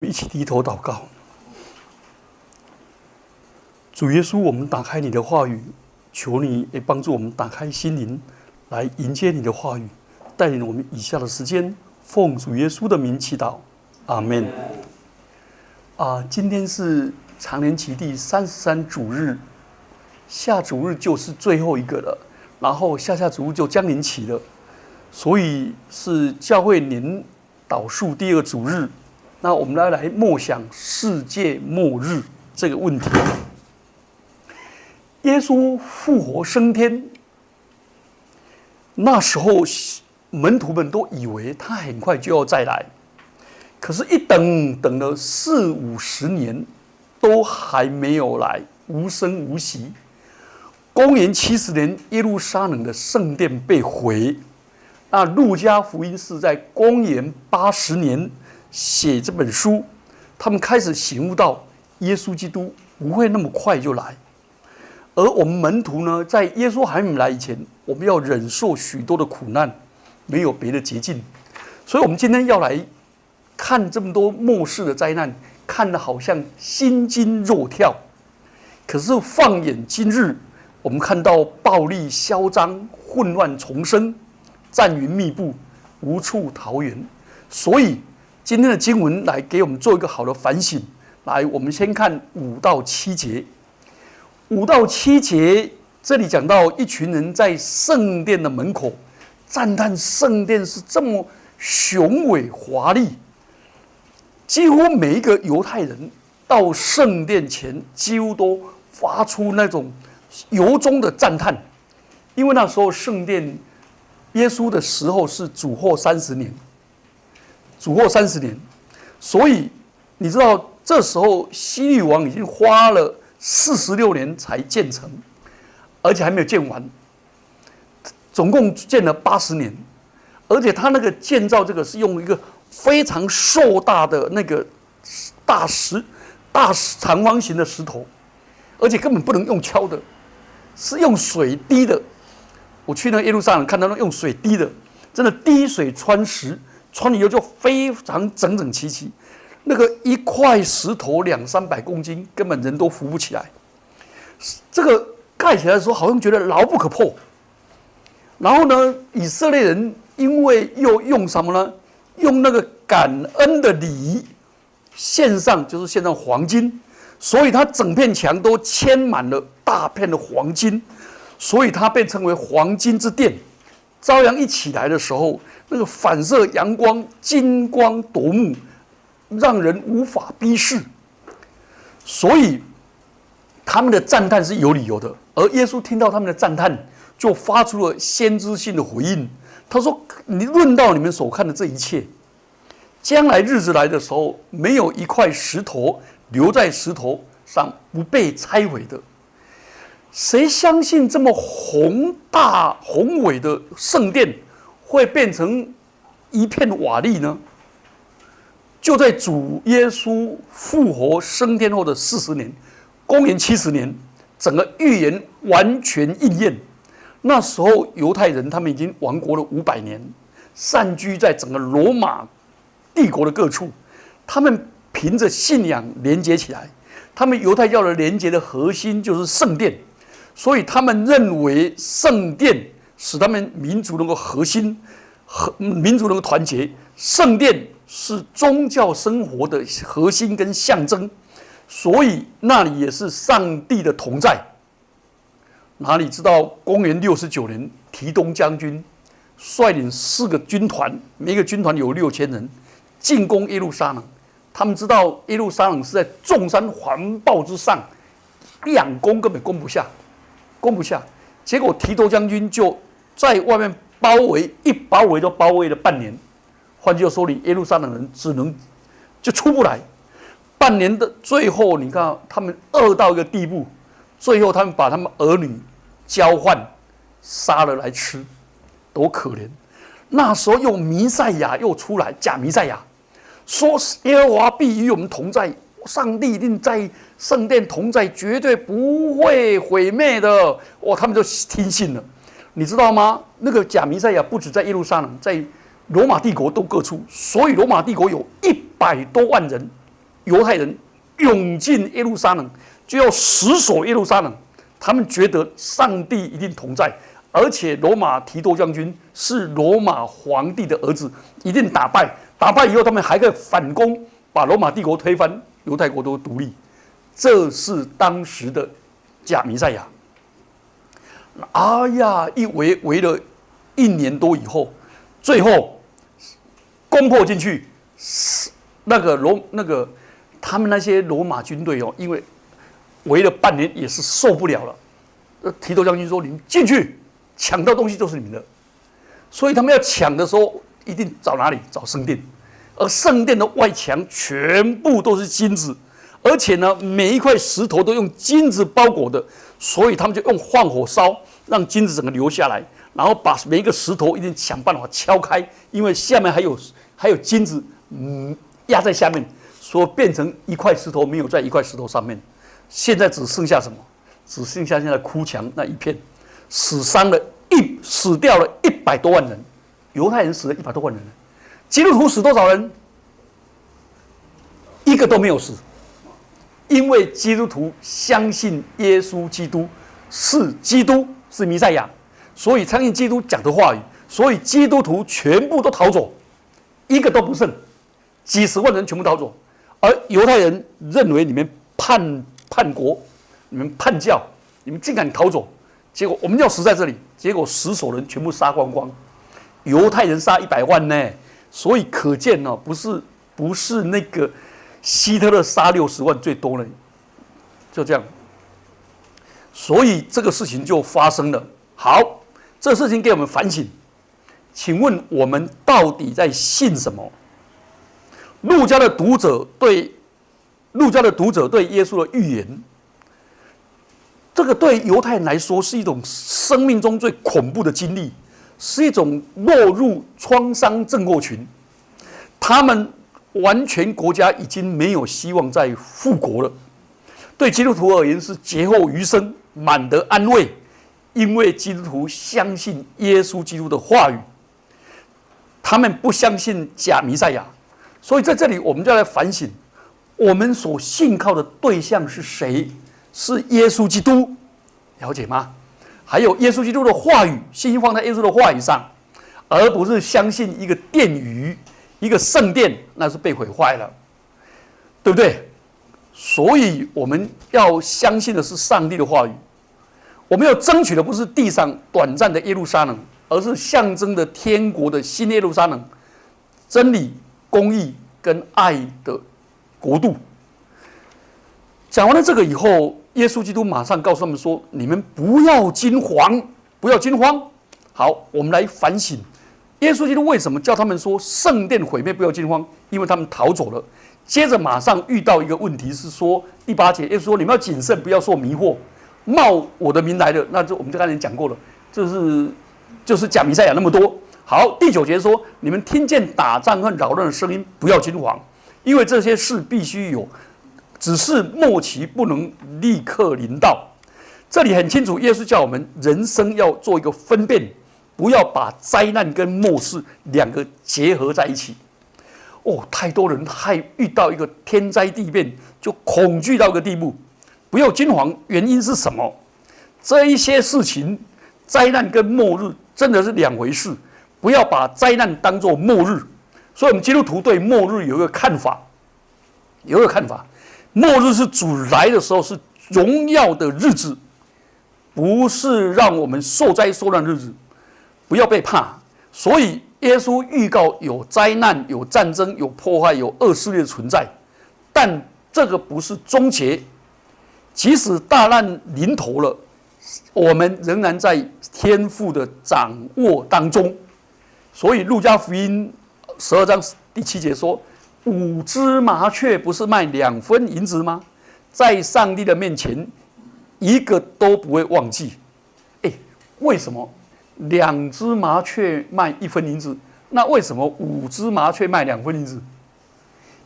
一起低头祷告。主耶稣，我们打开你的话语，求你也帮助我们打开心灵，来迎接你的话语，带领我们以下的时间，奉主耶稣的名祈祷，阿们。今天是常年期第33主日，下主日就是最后一个了，然后下主日就将临期了，所以是教会年导数第2个主日。那我们来默想世界末日这个问题。耶稣复活升天，那时候门徒们都以为他很快就要再来，可是，一等了40-50年，都还没有来，无声无息。公元70年，耶路撒冷的圣殿被毁。那路加福音是在公元80年。写这本书，他们开始醒悟到耶稣基督不会那么快就来，而我们门徒呢，在耶稣还没来以前，我们要忍受许多的苦难，没有别的捷径。所以，我们今天要来看这么多末世的灾难，看得好像心惊肉跳。可是放眼今日，我们看到暴力嚣张、混乱丛生、战云密布，无处逃源。所以今天的经文来给我们做一个好的反省。来，我们先看5到7节。5到7节，这里讲到一群人在圣殿的门口赞叹圣殿是这么雄伟华丽，几乎每一个犹太人到圣殿前，几乎都发出那种由衷的赞叹，因为那时候圣殿耶稣的时候是主后30年。主后30年，所以你知道，这时候希律王已经花了46年才建成，而且还没有建完，总共建了80年，而且他那个建造这个是用一个非常硕大的那个大长方形的石头，而且根本不能用敲的，是用水滴的。我去那耶路撒冷看到那用水滴的，真的滴水穿石。穿以后就非常整整齐齐，那个一块石头200-300公斤，根本人都扶不起来。这个盖起来的时候，好像觉得牢不可破。然后呢，以色列人因为又用什么呢？用那个感恩的礼献上，就是献上黄金，所以它整片墙都嵌满了大片的黄金，所以它被称为黄金之殿。朝阳一起来的时候，那个反射阳光，金光夺目，让人无法逼视。所以他们的赞叹是有理由的。而耶稣听到他们的赞叹，就发出了先知性的回应。他说：“你论到你们所看的这一切，将来日子来的时候，没有一块石头留在石头上不被拆毁的。”谁相信这么宏大宏伟的圣殿会变成一片瓦砾呢？就在主耶稣复活升天后的40年，公元70年，整个预言完全应验。那时候犹太人他们已经亡国了500年，散居在整个罗马帝国的各处。他们凭着信仰连接起来，他们犹太教的连接的核心就是圣殿。所以他们认为圣殿使他们民族能够核心，民族能够团结。圣殿是宗教生活的核心跟象征，所以那里也是上帝的同在。哪里知道公元69年，提东将军率领4个军团，每个军团有6000人，进攻耶路撒冷。他们知道耶路撒冷是在众山环抱之上，2攻根本攻不下。结果提多将军就在外面包围，一包围就包围了半年。换句话说，耶路撒冷人只能就出不来。半年的最后，你看他们饿到一个地步，最后他们把他们儿女交换杀了来吃，多可怜！那时候又弥赛亚又出来，假弥赛亚说耶和华必与我们同在。上帝一定在圣殿同在，绝对不会毁灭的。他们就听信了。你知道吗？那个假弥赛亚不止在耶路撒冷，在罗马帝国都各处，所以罗马帝国有100多万人犹太人涌进耶路撒冷，就要死守耶路撒冷。他们觉得上帝一定同在，而且罗马提多将军是罗马皇帝的儿子，一定打败。打败以后，他们还可以反攻，把罗马帝国推翻，犹太国都独立。这是当时的假弥赛亚。哎呀，一围了1年多以后，最后攻破进去，他们那些罗马军队因为围了半年也是受不了了。提多将军说：“你们进去，抢到东西就是你们的。”所以他们要抢的时候，一定找哪里？找圣殿。而圣殿的外墙全部都是金子，而且呢，每一块石头都用金子包裹的，所以他们就用放火烧，让金子整个流下来，然后把每一个石头一定想办法敲开，因为下面还有金子，压在下面，所以变成一块石头没有在一块石头上面。现在只剩下什么？只剩下现在哭墙那一片，死掉了100多万人，犹太人死了100多万人，基督徒死多少人？一个都没有死，因为基督徒相信耶稣基督是基督，是弥赛亚，所以相信基督讲的话语，所以基督徒全部都逃走，一个都不剩，几十万人全部逃走，而犹太人认为你们叛国，你们叛教，你们竟敢逃走，结果我们要死在这里，结果死守人全部杀光光，犹太人杀100万呢，所以可见不是那个希特勒杀60万最多了，就这样，所以这个事情就发生了。好，这事情给我们反省，请问我们到底在信什么？路加的读者对耶稣的预言，这个对犹太人来说是一种生命中最恐怖的经历，是一种落入创伤症候群。他们完全国家已经没有希望再复国了。对基督徒而言是劫后余生，满得安慰，因为基督徒相信耶稣基督的话语，他们不相信假弥赛亚。所以在这里我们就来反省，我们所信靠的对象是谁？是耶稣基督，了解吗？还有耶稣基督的话语，信心放在耶稣的话语上，而不是相信一个殿宇、一个圣殿，那是被毁坏了，对不对？所以我们要相信的是上帝的话语，我们要争取的不是地上短暂的耶路撒冷，而是象征的天国的新耶路撒冷，真理、公义跟爱的国度。讲完了这个以后，耶稣基督马上告诉他们说：“你们不要惊慌，不要惊慌。”好，我们来反省，耶稣基督为什么叫他们说圣殿毁灭不要惊慌？因为他们逃走了。接着马上遇到一个问题是说，第8节，耶稣说：“你们要谨慎，不要受迷惑，冒我的名来的。”那我们就刚才讲过了，就是假弥赛亚那么多。好，第9节说：“你们听见打仗和扰乱的声音，不要惊慌，因为这些事必须有。只是末期不能立刻临到。”这里很清楚，耶稣叫我们人生要做一个分辨，不要把灾难跟末世两个结合在一起。太多人遇到一个天灾地变，就恐惧到一个地步。不要惊慌，原因是什么？这一些事情，灾难跟末日真的是两回事，不要把灾难当作末日。所以，我们基督徒对末日有一个看法，末日是主来的时候，是荣耀的日子，不是让我们受灾受难的日子，不要被怕。所以耶稣预告有灾难、有战争、有破坏、有恶势力的存在，但这个不是终结。即使大难临头了，我们仍然在天父的掌握当中。所以路加福音12章第7节说：“5只麻雀不是卖2分银子吗？在上帝的面前，一个都不会忘记。”为什么2只麻雀卖1分银子？那为什么5只麻雀卖2分银子？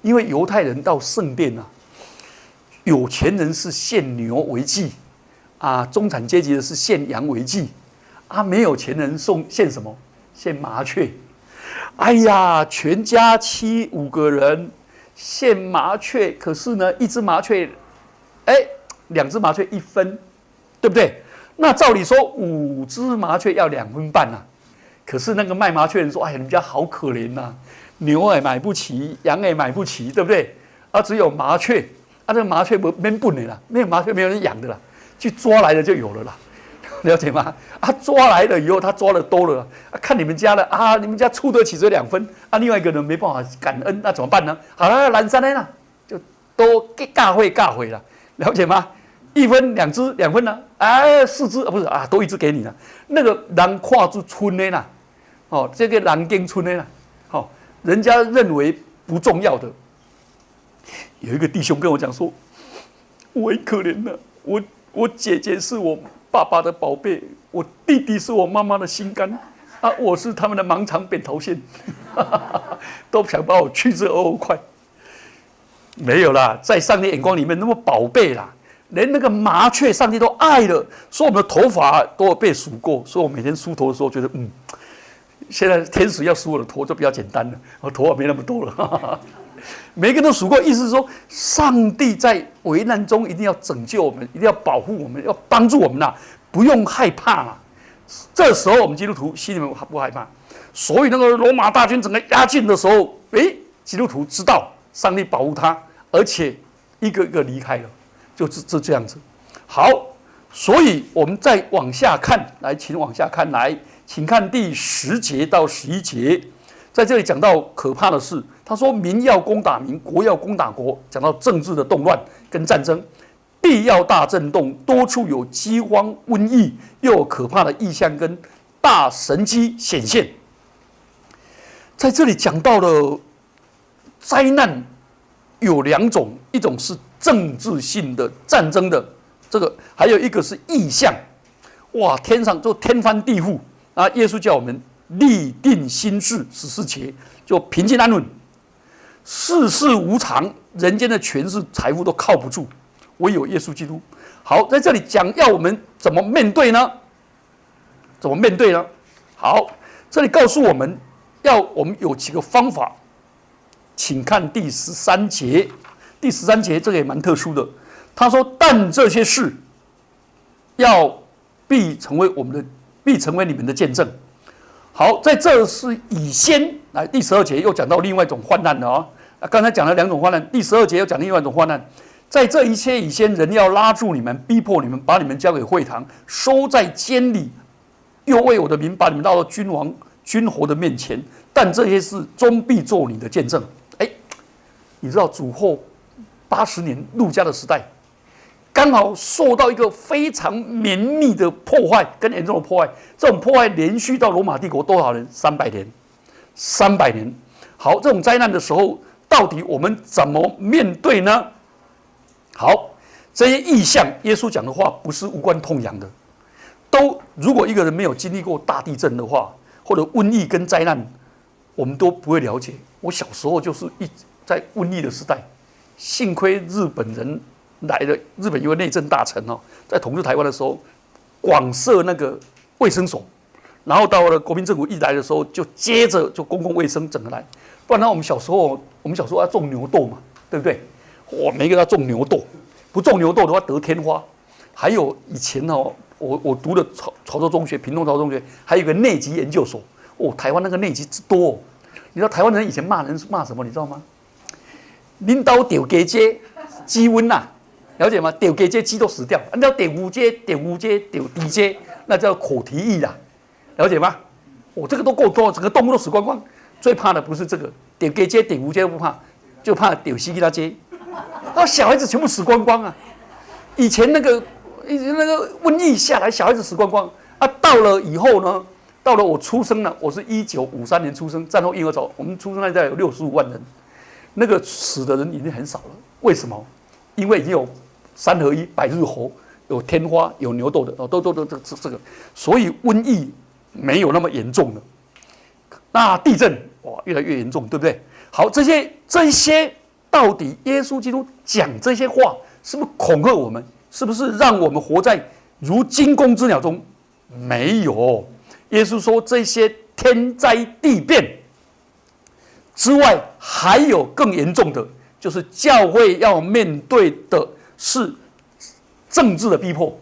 因为犹太人到圣殿有钱人是献牛为祭中产阶级的是献羊为祭没有钱人献什么？献麻雀。哎呀，全家5个人限麻雀，可是呢，一只麻雀，2只麻雀1分，对不对？那照理说5只麻雀要2分半啊。可是那个卖麻雀人说：“哎呀，你们家好可怜呐、牛也买不起，羊也买不起，对不对？啊，只有麻雀，啊，这个麻雀没本的啦，没有麻雀没有人养的啦，去抓来的就有了啦，了解吗？啊，抓来了以后，他抓的多了，啊，看你们家的啊，你们家出得起这2分，啊，另外一个人没办法感恩，那怎么办呢？好了，蓝山呢，就都尬会了，了解吗？1分2只2分呢、4只不是啊，都1只给你了。那个人跨住村的啦，这个人耕村的啦，人家认为不重要的。有一个弟兄跟我讲说，我很可怜的，我姐姐是我爸爸的宝贝，我弟弟是我妈妈的心肝，啊，我是他们的盲肠扁桃腺，都想把我去之而后快。没有啦，在上帝眼光里面那么宝贝啦。连那个麻雀，上帝都爱了。说我们的头发都有被数过，所以我每天梳头的时候觉得，现在天使要梳我的头就比较简单了，我头发没那么多了。每个人都数过，意思是说，上帝在危难中一定要拯救我们，一定要保护我们，要帮助我们啦，不用害怕啦。这时候我们基督徒心里面不害怕，所以那个罗马大军整个压境的时候，基督徒知道上帝保护他，而且一个一个离开了。就这样子，好，所以我们再往下看，来，请往下看，来，请看第10节到11节，在这里讲到可怕的事，他说民要攻打民，国要攻打国，讲到政治的动乱跟战争，必要大震动，多处有饥荒、瘟疫，又有可怕的异象跟大神迹显现。在这里讲到了灾难有2种，一种是政治性的战争的这个，还有一个是异象。哇，天上就天翻地覆啊！耶稣叫我们立定心志，14节就平静安稳。世事无常，人间的权势、财富都靠不住，唯有耶稣基督。好，在这里讲要我们怎么面对呢？怎么面对呢？好，这里告诉我们我们有几个方法，请看第13节。第13节这个也蛮特殊的，他说：“但这些事必成为你们的见证。”好，在这是以先来第12节又讲到另外一种患难了啊。刚才讲了2种患难，第12节又讲另外一种患难。在这一切以先，人要拉住你们，逼迫你们，把你们交给会堂，收在监里，又为我的名把你们带到君王、君侯的面前。但这些事终必做你的见证。你知道主后80年路加的时代，刚好受到一个非常绵密的破坏跟严重的破坏。这种破坏连续到罗马帝国多少年？300年，300年。好，这种灾难的时候，到底我们怎么面对呢？好，这些异象，耶稣讲的话不是无关痛痒的。如果一个人没有经历过大地震的话，或者瘟疫跟灾难，我们都不会了解。我小时候就是在瘟疫的时代。幸亏日本人来了，日本一位内政大臣在统治台湾的时候，广设那个卫生所，然后到了国民政府一来的时候，就接着就公共卫生整个来，不然我们小时候要种牛痘嘛，对不对？每个人要种牛痘，不种牛痘的话得天花。还有以前我读的潮州中学，屏东潮州中学，还有一个内籍研究所，台湾那个内籍之多你知道台湾人以前骂人是骂什么？你知道吗？领导丢给街鸡瘟呐，了解吗？丢给街鸡都死掉，你要丢五街、丢低街，那叫口蹄疫啦，了解吗？这个都够多，整个动物都死光光。最怕的不是这个，丢给街、丢五街都不怕，就怕丢西吉拉街，小孩子全部死光光啊！以前那个瘟疫下来，小孩子死光光啊！到了以后呢？到了我出生了，我是1953年出生，战后婴儿潮，我们出生那一代有65万人。那个死的人已经很少了，为什么？因为已经有3合1、百日猴，有天花、有牛痘的，都这个，所以瘟疫没有那么严重了。那地震越来越严重，对不对？好，这些到底耶稣基督讲这些话，是不是恐吓我们？是不是让我们活在如惊弓之鸟中？没有，耶稣说这些天灾地变之外，还有更严重的，就是教会要面对的是政治的逼迫，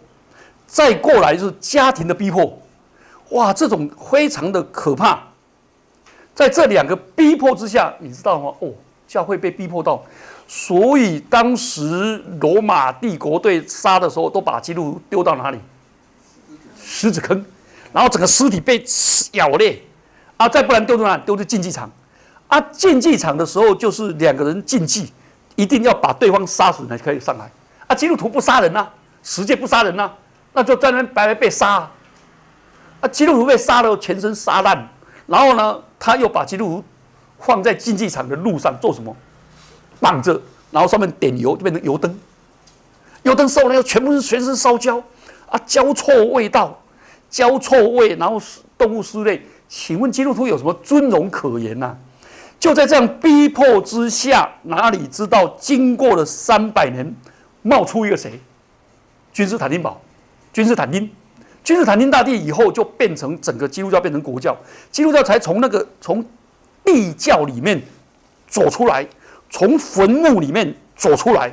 再过来就是家庭的逼迫。哇，这种非常的可怕。在这两个逼迫之下，你知道吗？哦，教会被逼迫到，所以当时罗马帝国队杀的时候，都把基督徒丢到哪里？狮子坑，然后整个尸体被咬裂，啊，再不然丢到哪里？丢到竞技场。啊，竞技场的时候就是两个人竞技，一定要把对方杀死才可以上来。啊，基督徒不杀人啊，十诫不杀人啊，那就在那边白白被杀啊。啊，基督徒被杀了，全身杀烂，然后呢，他又把基督徒放在竞技场的路上做什么？绑着，然后上面点油，就变成油灯。油灯烧了，全部是全身烧焦啊，焦臭味道，焦臭味，然后动物尸类。请问基督徒有什么尊荣可言呐？就在这样逼迫之下，哪里知道经过了300年，冒出一个谁？君士坦丁堡，君士坦丁大帝以后就变成整个基督教变成国教，基督教才从地教里面走出来，从坟墓里面走出来，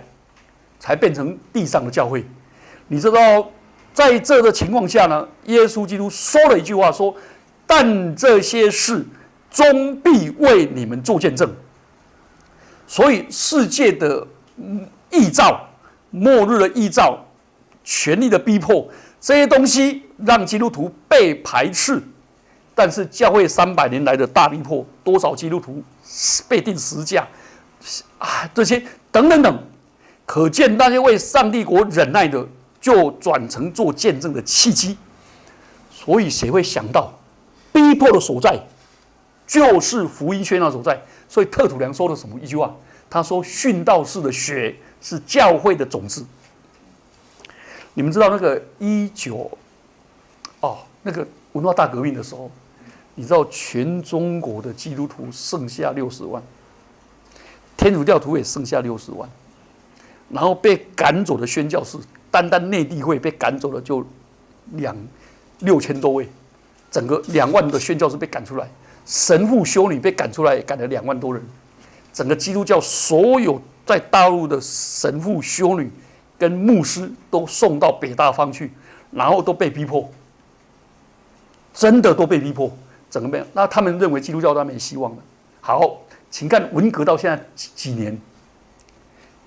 才变成地上的教会。你知道，在这的情况下呢，耶稣基督说了一句话说：“但这些事终必为你们做见证。”所以世界的异兆、末日的异兆、权力的逼迫，这些东西让基督徒被排斥。但是教会300年来的大逼迫，多少基督徒被钉十字架啊，这些等等等，可见那些为上帝国忍耐的，就转成做见证的契机。所以谁会想到，逼迫的所在，就是福音宣扬所在。所以特土良说了什么一句话？他说：“殉道士的血是教会的种子。”你们知道那个那个文化大革命的时候，你知道全中国的基督徒剩下60万，天主教徒也剩下60万，然后被赶走的宣教士，单单内地会被赶走了就6000多位，整个2万的宣教士被赶出来，神父修女被赶出来，赶了2万多人，整个基督教所有在大陆的神父修女跟牧师都送到北大方去，然后都被逼迫，真的都被逼迫，整个没有。那他们认为基督教都没希望了。好，请看文革到现在几年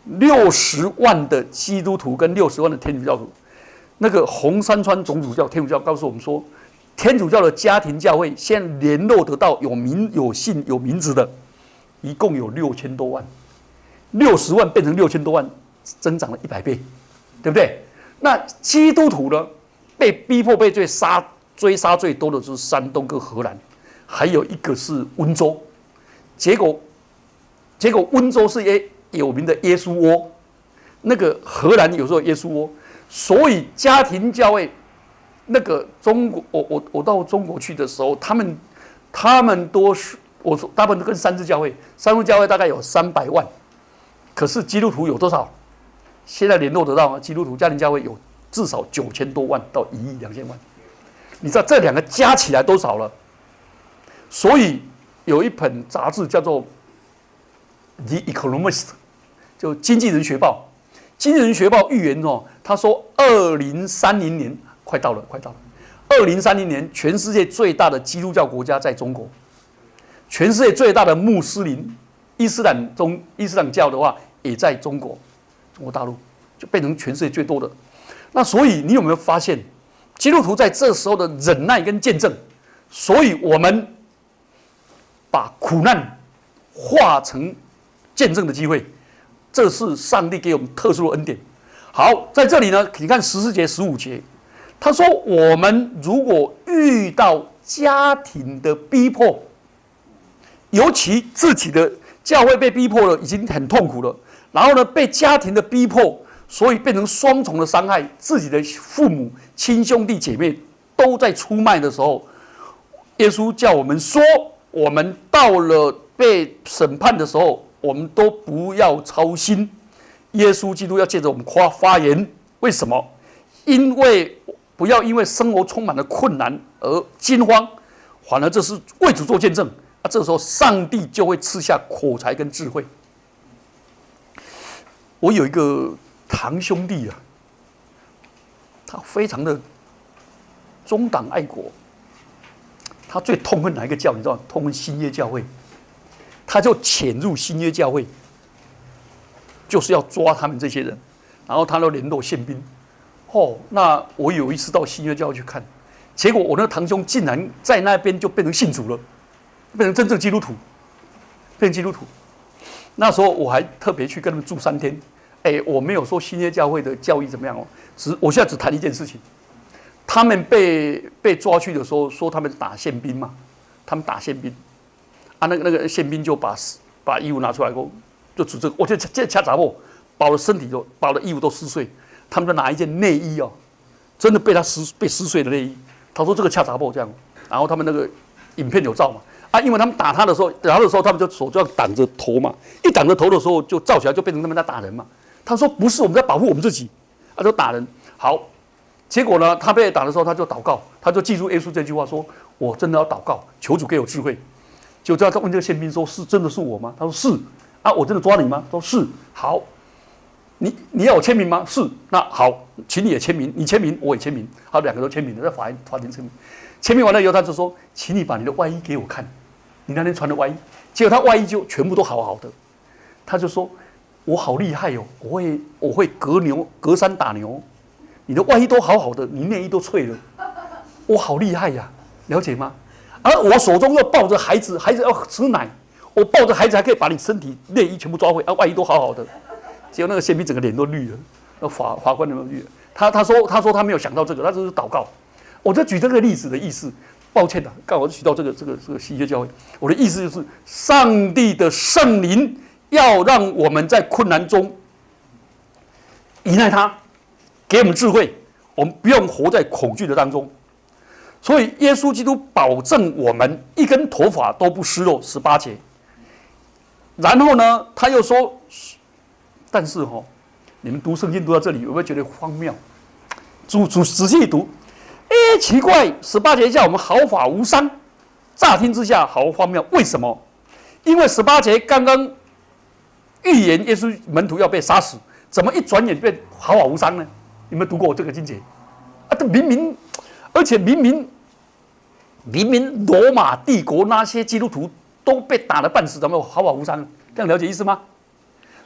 ，60万的基督徒跟60万的天主教徒。那个红山川总主教天主教告诉我们说，天主教的家庭教会现在联络得到有姓有名字的，一共有6000多万，60万变成6000多万。增长了100倍，对不对？那基督徒呢？被逼迫、被追杀最多的就是山东跟荷兰，还有一个是温州。结果温州是有名的耶稣窝，那个荷兰有时候耶稣窝，所以家庭教会那个中国，我到中国去的时候，他们都是大部分都跟三自教会大概有300万，可是基督徒有多少？现在联络得到基督徒家庭教会有至少9000多万到1亿2千万，你知道这两个加起来多少了？所以有一本杂志叫做《The Economist》，就《经济人学报》。《经济人学报》预言他说2030年快到了，2030年全世界最大的基督教国家在中国，全世界最大的穆斯林伊斯兰教的话也在中国大陆，就变成全世界最多的。那所以你有没有发现，基督徒在这时候的忍耐跟见证？所以我们把苦难化成见证的机会，这是上帝给我们特殊的恩典。好，在这里呢，你看14节、15节，他说我们如果遇到家庭的逼迫，尤其自己的教会被逼迫了，已经很痛苦了。然后呢，被家庭的逼迫，所以变成双重的伤害，自己的父母、亲兄弟姐妹都在出卖的时候，耶稣叫我们说，我们到了被审判的时候，我们都不要操心。耶稣基督要借着我们发言，为什么？不要因为生活充满了困难而惊慌，反而这是为主做见证。这时候上帝就会赐下口才跟智慧。我有一个堂兄弟啊，他非常的忠党爱国，他最痛恨哪一个教？你知道吗？痛恨新约教会，他就潜入新约教会，就是要抓他们这些人，然后他都联络宪兵。那我有一次到新约教会去看，结果我那个堂兄竟然在那边就变成信主了，变成真正基督徒，变成基督徒。那时候我还特别去跟他们住3天。我没有说新约教会的教义怎么样哦，我现在只谈一件事情。他们被抓去的时候，说他们打宪兵嘛，他们打宪兵，那个宪兵就把衣服拿出来后，就指着我就这掐杂货，把我的身体把我的衣服都撕碎。他们就拿一件内衣哦，真的被撕碎的内衣。他说这个掐杂货这样，然后他们那个影片有照嘛。因为他们打他的时候，他们就手就要挡着头嘛，一挡着头的时候就照起来就变成他们在打人嘛。他说不是，我们在保护我们自己，就打人。好，结果呢，他被打的时候他就祷告，他就记住耶稣这句话说：“我真的要祷告，求主给我智慧。”就这样，他问这个宪兵说：“是真的是我吗？”他说：“是。”我真的抓你吗？他说：“是。”好，你要我签名吗？是。那好，请你也签名，你签名我也签名，他2个都签名了，在法庭签名。签名完了以后，他就说：“请你把你的外衣给我看，你那天穿的外衣。”结果他外衣就全部都好好的，他就说：“我好厉害哦，我会隔山打牛，你的外衣都好好的，你内衣都脆了，我好厉害呀，了解吗？而我手中又抱着孩子，孩子要吃奶，我抱着孩子还可以把你身体内衣全部抓回，外衣都好好的。”结果那个宪兵整个脸都绿了，那法官都绿了。他说他没有想到这个，他只是祷告。我就举这个例子的意思，抱歉的，刚好提到这个新约教会，我的意思就是，上帝的圣灵要让我们在困难中依赖他，给我们智慧，我们不用活在恐惧的当中。所以耶稣基督保证我们一根头发都不失落，18节。然后呢，他又说，但是你们读圣经读到这里，有没有觉得荒谬？仔细读。奇怪，18节下我们毫发无伤，乍听之下好荒谬。为什么？因为18节刚刚预言耶稣门徒要被杀死，怎么一转眼变毫发无伤呢？有没有读过这个经节？这而且明明罗马帝国那些基督徒都被打得半死，怎么毫发无伤？这样了解意思吗？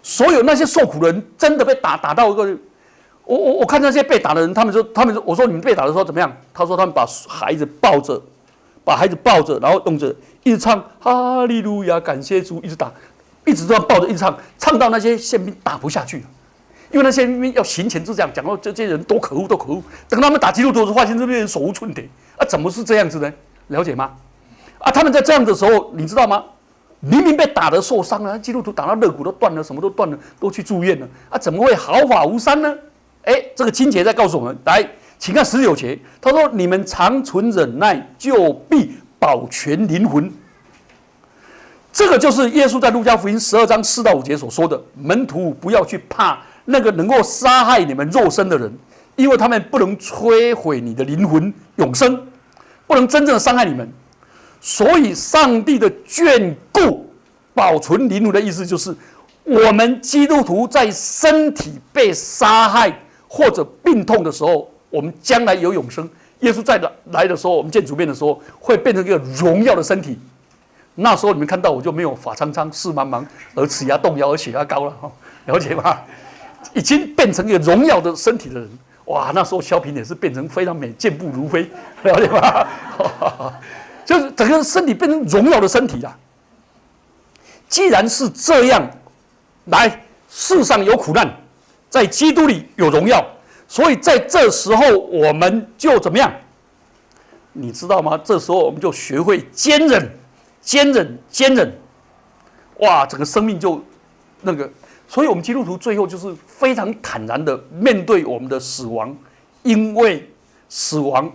所有那些受苦的人真的被打到一个。我看那些被打的人，他们说，我说你们被打的时候怎么样？他说他们把孩子抱着，然后用着一直唱哈利路亚，感谢主，一直打，一直这样抱着一直唱，唱到那些宪兵打不下去了，因为那些宪兵要行前就这样讲到这些人多可恶，多可恶。等他们打基督徒的时候，发现这边人手无寸铁怎么是这样子呢？了解吗？他们在这样的时候，你知道吗？明明被打得受伤了，基督徒打到肋骨都断了，什么都断了，都去住院了怎么会毫发无伤呢？这个经节在告诉我们，来，请看19节，他说：“你们常存忍耐，就必保全灵魂。”这个就是耶稣在路加福音12章4到5节所说的：“门徒不要去怕那个能够杀害你们肉身的人，因为他们不能摧毁你的灵魂永生，不能真正的伤害你们。所以，上帝的眷顾保存灵魂的意思就是，我们基督徒在身体被杀害或者病痛的时候，我们将来有永生。耶稣再来的时候，我们见主面的时候，会变成一个荣耀的身体。那时候你们看到我就没有发苍苍、视茫茫，而齿牙动摇，而血压高了，了解吗？已经变成一个荣耀的身体的人。哇，那时候萧平也是变成非常美，健步如飞，了解吗？就是整个身体变成荣耀的身体啦。既然是这样，来，世上有苦难，在基督里有荣耀，所以在这时候我们就怎么样？你知道吗？这时候我们就学会坚忍，哇，整个生命就那个。所以我们基督徒最后就是非常坦然的面对我们的死亡，因为死亡，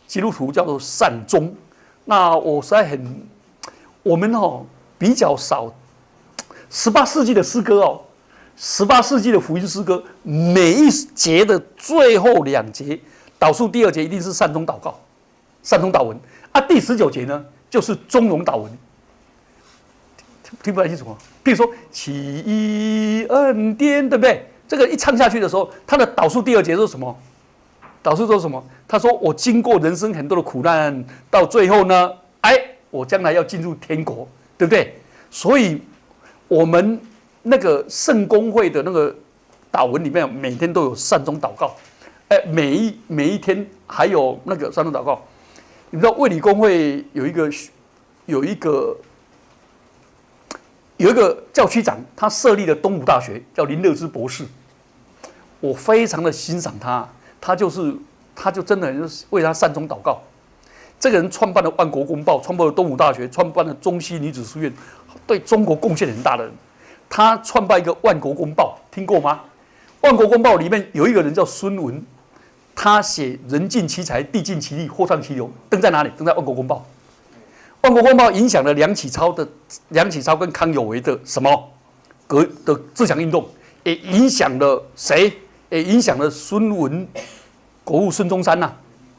基督徒叫做善终。那我实在我们比较少，18世纪的诗歌18世纪的福音诗歌，每一节的最后2节，导数第2节一定是善终祷告、善终祷文第19节呢就是中庸祷文，听不太清楚吗？譬如说奇恩典，对不对？这个一唱下去的时候，他的导数第二节是什么？导数说什么？他说我经过人生很多的苦难，到最后呢，我将来要进入天国，对不对？所以我们那个圣公会的那个祷文里面，每天都有善终祷告，每一天还有那个善终祷告。你知道卫理公会有一个教区长，他设立了东吴大学，叫林乐之博士。我非常的欣赏他，他就真的为他善终祷告。这个人创办了《万国公报》，创办了东吴大学，创办了中西女子书院，对中国贡献很大的人。他创办一个《万国公报》，听过吗？《万国公报》里面有一个人叫孙文，他写“人尽其才，地尽其力，货畅其流”，登在哪里？登在《万国公报》。《万国公报》影响了梁启超跟康有为的什么的自强运动，也影响了谁？也影响了孙文、国务孙中山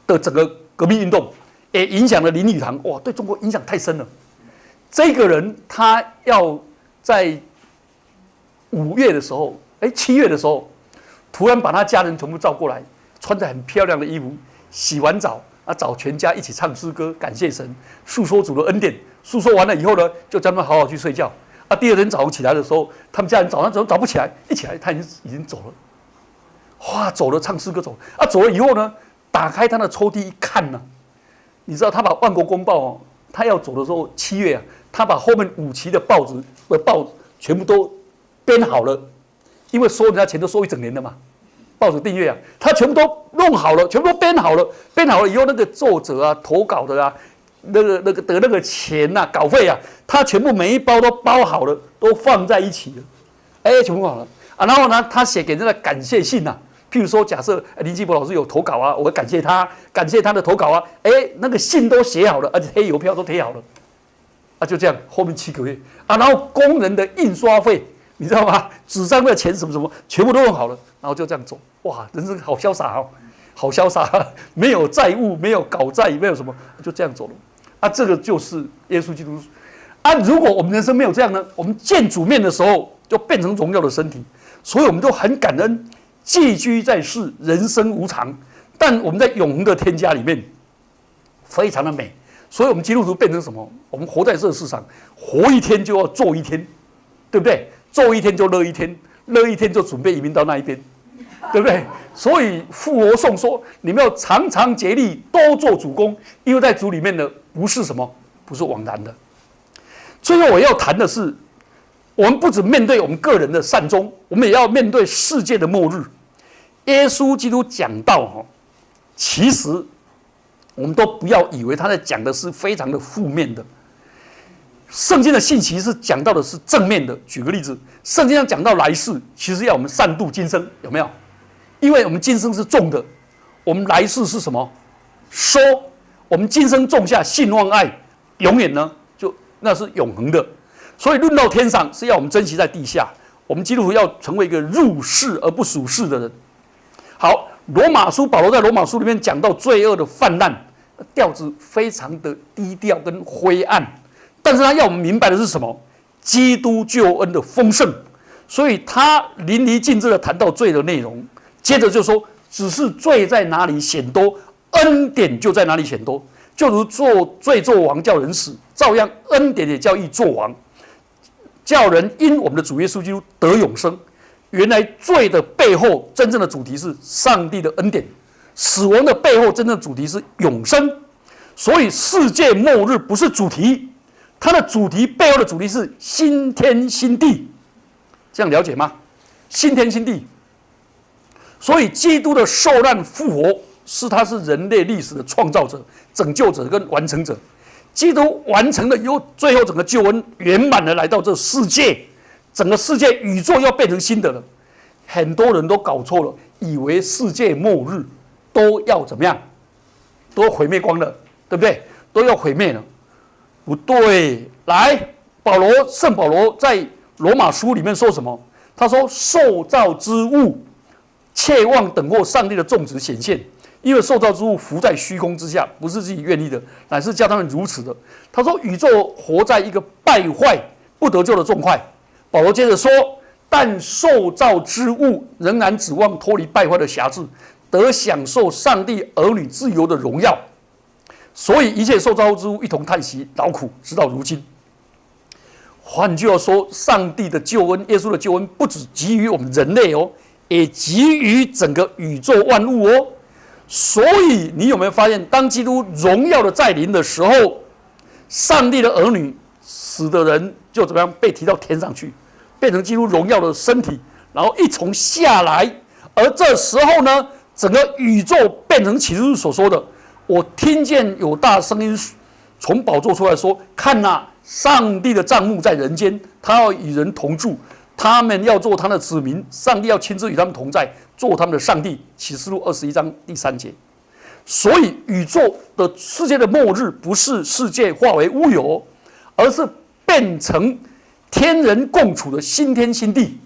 的整个革命运动，也影响了林语堂。哇，对中国影响太深了。这个人他要在5月的时候，7月的时候，突然把他家人全部召过来，穿着很漂亮的衣服，洗完澡找全家一起唱诗歌，感谢神，诉说主的恩典。诉说完了以后呢，就叫他们好好去睡觉。第二天早上起来的时候，他们家人早上早不起来，一起来他已经走了。哇，走了，唱诗歌走了。走了以后呢，打开他的抽屉一看呢，你知道他把《万国公报》他要走的时候7月他把后面5期的报全部都编好了，因为收人家钱都收1整年的嘛，报纸订阅他全部都弄好了，全部都编好了。编好了以后，那个作者投稿的那个钱稿费他全部每一包都包好了，都放在一起了，全部好了然后呢，他写给人的感谢信譬如说，假设林基博老师有投稿我会感谢他的投稿那个信都写好了，而且贴邮票都贴好了，就这样，后面7个月然后工人的印刷费，你知道吗？纸张的钱什么全部都用好了，然后就这样走，哇，人生好潇洒好潇洒，没有债务，没有搞债，没有什么，就这样走了这个就是耶稣基督如果我们人生没有这样呢，我们见主面的时候就变成荣耀的身体，所以我们都很感恩。寄居在世，人生无常，但我们在永恒的天家里面，非常的美。所以，我们基督徒变成什么？我们活在这个世上，活一天就要做一天，对不对？做一天就乐一天，乐一天就准备移民到那一边，对不对？所以复活颂说，你们要常常竭力，多做主工，因为在主里面的不是什么，不是枉然的。最后我要谈的是，我们不只面对我们个人的善终，我们也要面对世界的末日。耶稣基督讲道其实我们都不要以为他在讲的是非常的负面的。圣经的信息是讲到的是正面的。举个例子，圣经上讲到来世，其实要我们善度今生，有没有？因为我们今生是种的，我们来世是什么？收。我们今生种下信望爱，永远呢那是永恒的。所以论到天上是要我们珍惜在地下。我们基督徒要成为一个入世而不属世的人。好，保罗在罗马书里面讲到罪恶的泛滥，调子非常的低调跟灰暗，但是他要我们明白的是什么？基督救恩的丰盛。所以他淋漓尽致的谈到罪的内容，接着就说，只是罪在哪里显多，恩典就在哪里显多。就如罪作王叫人死，照样恩典也叫义作王，叫人因我们的主耶稣基督得永生。原来罪的背后真正的主题是上帝的恩典，死亡的背后真正的主题是永生。所以世界末日不是主题，它的主题背后的主题是新天新地。这样了解吗？新天新地。所以基督的受难复活他是人类历史的创造者、拯救者跟完成者。基督完成了以后，最后整个救恩圆满的来到这世界，整个世界宇宙要变成新的了。很多人都搞错了，以为世界末日都要怎么样？都毁灭光了，对不对？都要毁灭了，不对。来，圣保罗在罗马书里面说什么？他说：“受造之物，切望等候上帝的种子显现。因为受造之物浮在虚空之下，不是自己愿意的，乃是叫他们如此的。”他说：“宇宙活在一个败坏不得救的状态，保罗接着说：“但受造之物仍然指望脱离败坏的辖制，得享受上帝儿女自由的荣耀。所以一切受造之物一同叹息劳苦，直到如今。”换句话说，上帝的救恩、耶稣的救恩，不只给予我们人类哦，也给予整个宇宙万物哦。所以，你有没有发现，当基督荣耀的再临的时候，上帝的儿女死的人就怎么样被提到天上去，变成基督荣耀的身体，然后一同下来。而这时候呢，整个宇宙变成启示录所说的：“我听见有大声音从宝座出来说，看哪，上帝的帐幕在人间，他要与人同住，他们要做他的子民，上帝要亲自与他们同在，做他们的上帝。”启示录21章第3节。所以，宇宙的世界的末日不是世界化为乌有，而是变成天人共处的新天新地。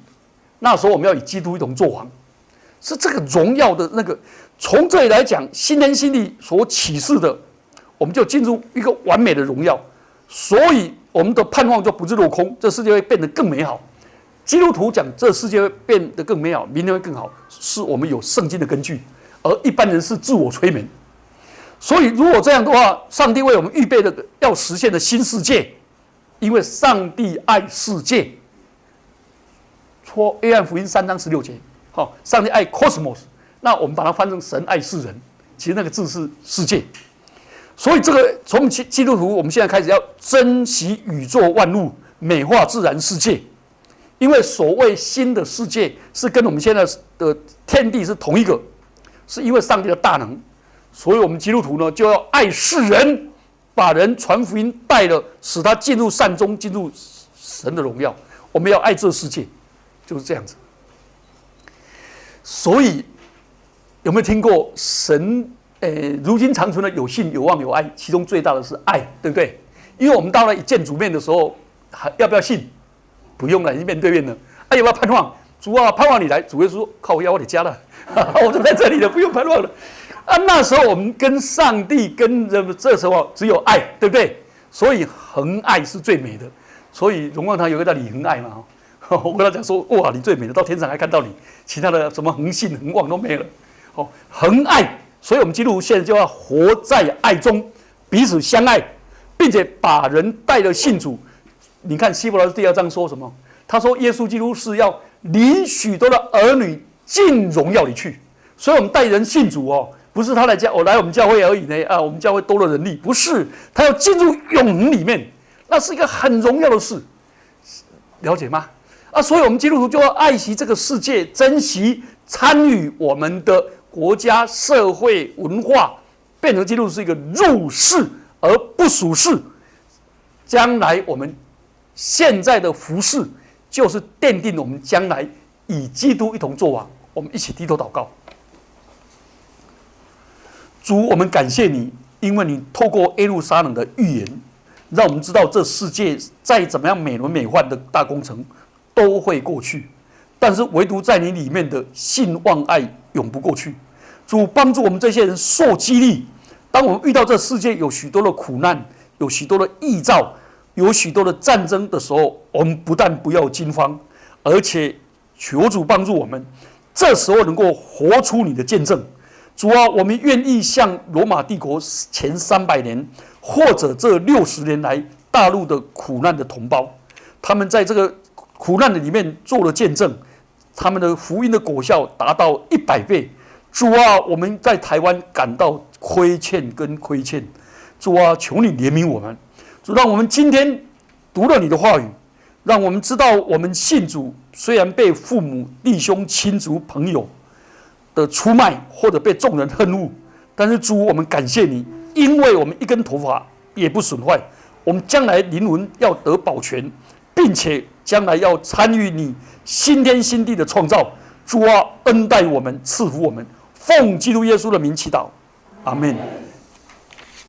那时候我们要与基督一同作王，是这个荣耀的那个。从这里来讲，新天新地所启示的，我们就进入一个完美的荣耀。所以我们的盼望就不是落空，这世界会变得更美好。基督徒讲这世界会变得更美好，明天会更好，是我们有圣经的根据，而一般人是自我催眠。所以如果这样的话，上帝为我们预备的要实现的新世界，因为上帝爱世界。说约翰福音3章16节，上帝爱 cosmos， 那我们把它翻成神爱世人，其实那个字是世界。所以这个从基督徒，我们现在开始要珍惜宇宙万物，美化自然世界，因为所谓新的世界是跟我们现在的天地是同一个，是因为上帝的大能。所以我们基督徒呢，就要爱世人，把人传福音带了，使他进入善终，进入神的荣耀。我们要爱这世界，就是这样子。所以有没有听过神？如今长存的有信、有望、有爱，其中最大的是爱，对不对？因为我们到了一见主面的时候，要不要信？不用了，已经面对面了。要不要盼望？主啊，盼望你来。主耶稣说：“靠，我要我的家了，我就在这里了，不用盼望了。”那时候我们跟上帝、跟这时候只有爱，对不对？所以恒爱是最美的。所以荣望堂有个叫李恒爱嘛，我跟他讲说：“哇，你最美的，到天上还看到你，其他的什么恒信、恒望都没了。”恒爱。所以，我们基督徒现在就要活在爱中，彼此相爱，并且把人带了信主。你看希伯来书第2章说什么？他说耶稣基督是要领许多的儿女进荣耀里去。所以我们带人信主哦，不是他来我们教会而已呢。我们教会多了人力，不是，他要进入永恒里面，那是一个很荣耀的事，了解吗？所以我们基督徒就要爱惜这个世界，珍惜参与我们的国家、社会、文化，变成基督是一个入世而不属世。将来我们现在的服事，就是奠定我们将来以基督一同作王。我们一起低头祷告。主，我们感谢你，因为你透过耶路撒冷的预言，让我们知道这世界再怎么样美轮美奂的大工程都会过去，但是唯独在你里面的信望爱永不过去。主帮助我们这些人受激励，当我们遇到这世界有许多的苦难，有许多的异兆，有许多的战争的时候，我们不但不要惊慌，而且求主帮助我们，这时候能够活出你的见证。主啊，我们愿意像罗马帝国前300年，或者这60年来大陆的苦难的同胞，他们在这个苦难的里面做了见证，他们的福音的果效达到100倍。主啊，我们在台湾感到亏欠跟亏欠，主啊，求你怜悯我们。主，让我们今天读了你的话语，让我们知道我们信主，虽然被父母、弟兄、亲族、朋友的出卖，或者被众人恨恶，但是主，我们感谢你，因为我们一根头发也不损坏，我们将来灵魂要得保全，并且将来要参与你新天新地的创造。主啊，恩待我们，赐福我们，奉基督耶稣的名祈祷，阿们。